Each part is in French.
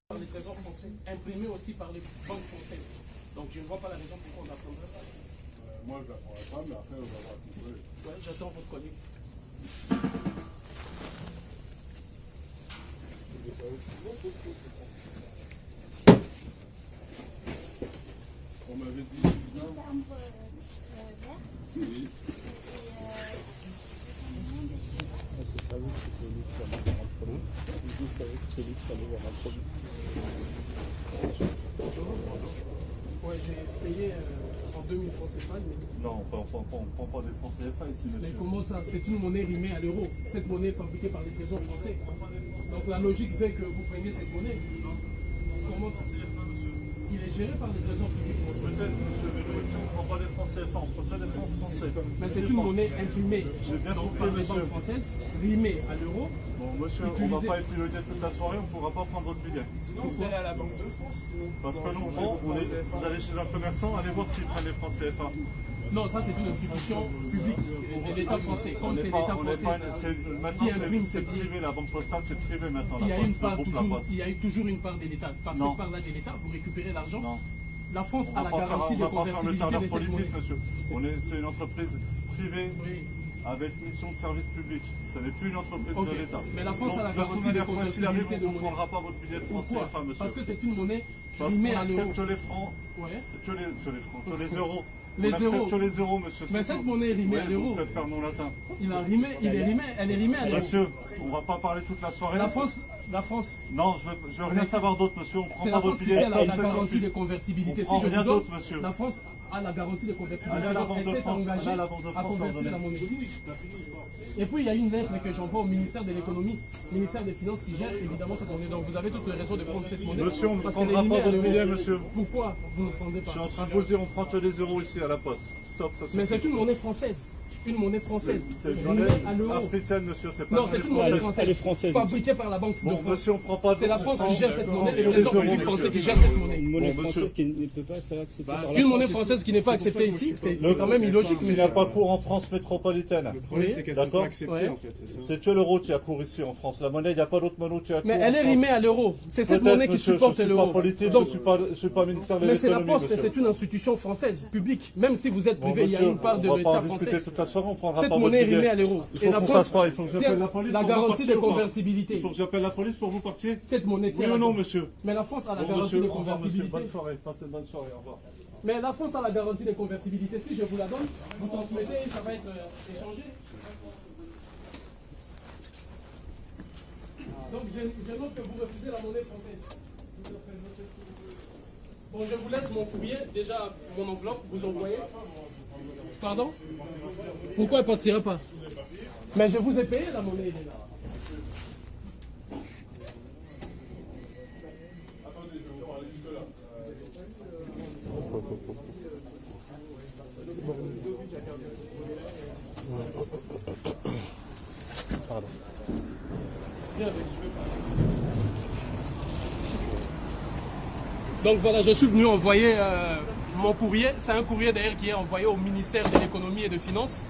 par les trésors français, imprimé aussi par les banques françaises. Donc je ne vois pas la raison pourquoi on n'apprendrait pas. Moi je l'apprendrai pas, mais après on va voir tout seul. Ouais, j'attends votre collègue. On m'avait dit. Oui. C'est ça, oui, c'était lui qui allait voir un problème. Je savais que c'était lui qui allait voir un problème. Ouais, j'ai payé en 2000 francs CFA. Mais... Non, on ne prend pas des francs CFA ici, monsieur. Mais comment ça? C'est une monnaie rimée à l'euro. Cette monnaie est fabriquée par les trésors français. Donc la logique veut que vous preniez cette monnaie. Comment ça? Il est géré par les trésors publics français. Peut-être, monsieur, mais ici on ne prend pas des francs CFA, on prend que des francs français. Mais c'est une monnaie imprimée bien donc, compris, par les monsieur. banques françaises, rimée à l'euro. Bon, monsieur, on ne va pas épiloguer toute la soirée, on ne pourra pas prendre votre billet. Sinon, vous allez à la Banque de France. Parce que nous, vous allez chez un commerçant, allez voir s'ils prennent les francs CFA. Non, ça c'est une institution publique de l'État français. Comme c'est l'État français maintenant, qui imprime c'est privé, la banque postale, c'est privé maintenant. Il y a une part toujours, toujours, il y a eu toujours une part de l'État. Par Non. cette part-là de l'État, vous récupérez l'argent. Non. La France On a la garantie de ne va pas faire le convertibilité carrière de cette monnaie. politique, monsieur. C'est une entreprise privée Oui. avec mission de service public. Ce n'est plus une entreprise Ok. de l'État. Mais la France Donc, a la de garantie toute de manière, quoi qu'il arrive, convertibilité de on ne monnaie. prendra pas votre billet de francs Pourquoi? CFA, monsieur. Parce que c'est une monnaie Parce rimée qu'on à l'euro. accepte les francs, Ouais. que les francs, que les euros. Les On accepte euros. que les euros, monsieur. Mais c'est cette tout. monnaie est rimée Ouais, à l'euro. Vous faites perdre mon latin. Elle est rimée à l'euro. Monsieur, on ne va pas parler toute la soirée. La France, Non, je veux rien savoir d'autre, monsieur. On ne prend c'est pas la votre France qui billet. a la garantie de convertibilité. On prend Si je rien vous donne, d'autre, monsieur. la France a la garantie de convertibilité. Allez à la Donc, Banque de elle s'est France, engagée allez à la Banque de à France, convertir ordonnez. la monnaie. Et puis il y a une lettre que j'envoie au ministère de l'économie, ministère des Finances qui gère évidemment cette monnaie. Donc vous avez toutes les raisons de prendre cette monnaie. Monsieur, on ne parce qu'elle est prendra rimée pas à votre l'euro. billet, monsieur. Pourquoi vous ne prendrez Je pas? suis en train de vous le dire, on prend que les euros ici à la poste. Stop, ça suffit. Mais c'est une monnaie française. Une monnaie française. C'est une Rimée monnaie à l'euro. africaine, monsieur, c'est pas Non, c'est une monnaie Elle est française. française. Fabriquée par la Banque de Bon, France. monsieur, on prend pas de C'est la France qui gère cette monnaie, et Sur le les trésor euros, public monsieur. français qui gère cette monnaie. Une monnaie Bon, française monsieur. qui ne peut pas être acceptée par la C'est une monnaie France. française qui n'est pas acceptée ici, c'est quand même illogique. Il n'y a pas cours en France métropolitaine. Le problème, c'est qu'elles sont D'accord. pas acceptées, Ouais. en fait, c'est ça. C'est que l'euro qui a cours ici en France. La monnaie, il n'y a pas d'autre monnaie qui a cours. Mais elle en est France. rimée à l'euro. C'est cette Peut-être, monnaie qui monsieur, supporte je suis l'euro. pas politique, Donc, je suis pas ministère de mais c'est la l'économie, Poste, monsieur. c'est une institution française, publique. Même si vous êtes Bon, privé, il y a monsieur, une part de on va pas l'État en discuter français. toute la soirée, on prendra Cette pas votre monnaie est billet. rimée à l'euro. Il faut qu'on s'assoie, il faut que tient j'appelle la police la pour vous garantie partir de ou pas convertibilité. Il faut que j'appelle la police pour vous partir. Cette monnaie Oui tient. ou non, monsieur? Mais la France a la Bon, garantie monsieur, de au revoir, monsieur. convertibilité. Bonne soirée, passez une bonne soirée, au revoir. Mais la France a la garantie de convertibilité. Si je vous la donne, vous transmettez, ça va être échangé. Donc je note que vous refusez la monnaie française. Bon, je vous laisse mon courrier, déjà mon enveloppe, vous envoyez. Pardon? Pourquoi elle ne partira pas? Mais je vous ai payé la monnaie, elle est là. Donc voilà, je suis venu envoyer mon courrier. C'est un courrier d'ailleurs qui est envoyé au ministère de l'économie et des finances.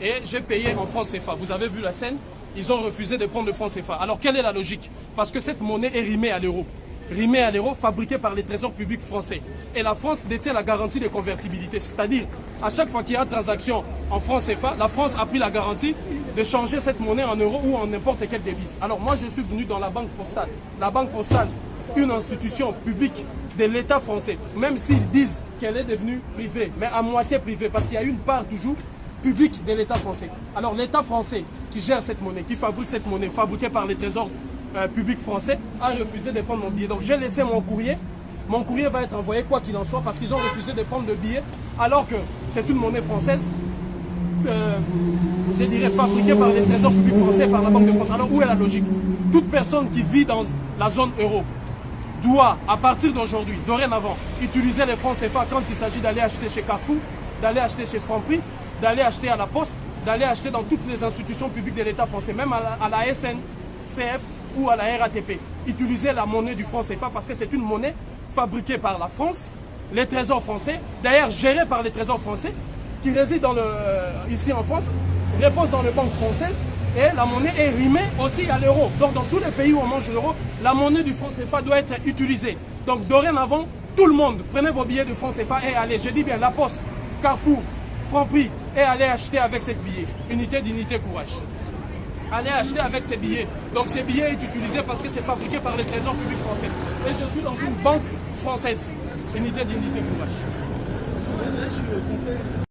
Et j'ai payé en francs CFA. Vous avez vu la scène? Ils ont refusé de prendre le franc CFA. Alors quelle est la logique? Parce que cette monnaie est rimée à l'euro. Rimée à l'euro, fabriquée par les trésors publics français. Et la France détient la garantie de convertibilité. C'est-à-dire, à chaque fois qu'il y a une transaction en francs CFA, la France a pris la garantie de changer cette monnaie en euros ou en n'importe quelle devise. Alors moi, je suis venu dans la banque postale. La banque postale, une institution publique de l'État français, même s'ils disent qu'elle est devenue privée, mais à moitié privée, parce qu'il y a une part toujours publique de l'État français. Alors l'État français qui gère cette monnaie, qui fabrique cette monnaie, fabriquée par les trésors publics français, a refusé de prendre mon billet. Donc j'ai laissé mon courrier. Mon courrier va être envoyé quoi qu'il en soit, parce qu'ils ont refusé de prendre le billet, alors que c'est une monnaie française, je dirais fabriquée par les trésors publics français, par la Banque de France. Alors où est la logique? Toute personne qui vit dans la zone euro doit, à partir d'aujourd'hui, dorénavant, utiliser les francs CFA quand il s'agit d'aller acheter chez Carrefour, d'aller acheter chez Franprix, d'aller acheter à la Poste, d'aller acheter dans toutes les institutions publiques de l'État français, même à la SNCF ou à la RATP. Utiliser la monnaie du franc CFA parce que c'est une monnaie fabriquée par la France, les trésors français, d'ailleurs gérée par les trésors français, qui résident ici en France, repose dans les banques françaises Et la monnaie est rimée aussi à l'euro. Donc dans tous les pays où on mange l'euro, la monnaie du franc CFA doit être utilisée. Donc dorénavant, tout le monde, prenez vos billets de franc CFA et allez, je dis bien La Poste, Carrefour, Franprix, et allez acheter avec ces billets. Unité, dignité, courage. Allez acheter avec ces billets. Donc ces billets est utilisé parce que c'est fabriqué par le Trésor public français. Et je suis dans une banque française. Unité, dignité, courage.